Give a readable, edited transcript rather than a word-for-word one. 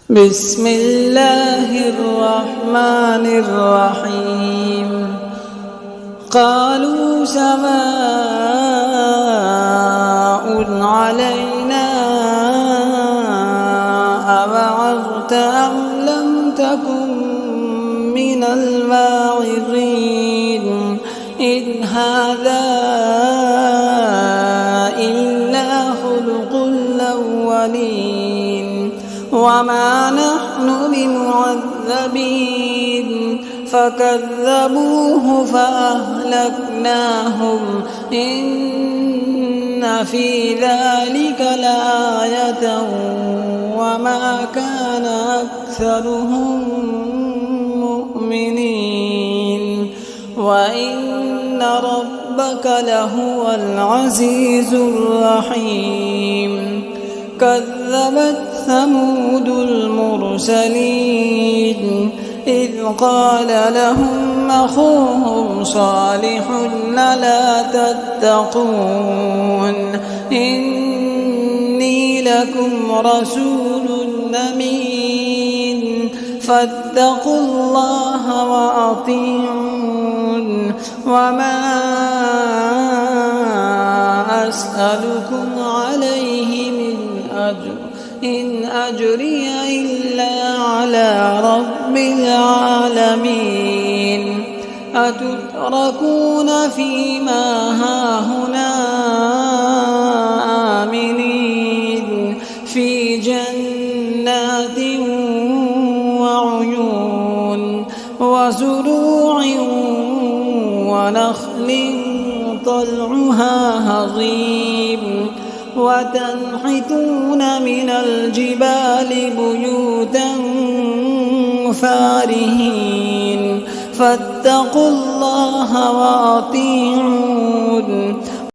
بسم الله الرحمن الرحيم. قالوا سواء علينا أوعظت أم لم تكن من الواعظين إن هذا إلا خلق الأولين وما نحن بمعذبين فكذبوه فأهلكناهم إن في ذلك لآية وما كان أكثرهم مؤمنين وإن ربك لهو العزيز الرحيم. كذبت ثمود المرسلين إذ قال لهم أخوهم صالح ألا تتقون إني لكم رسول أمين فاتقوا الله وأطيعون وما أسألكم عليه من أجر إن أجري إلا على رب العالمين. أتتركون فيما هاهنا آمنين في جنات وعيون وزروع ونخل طلعها هضيم وتنحتون من الجبال بيوتا فارهين فاتقوا الله وأطيعون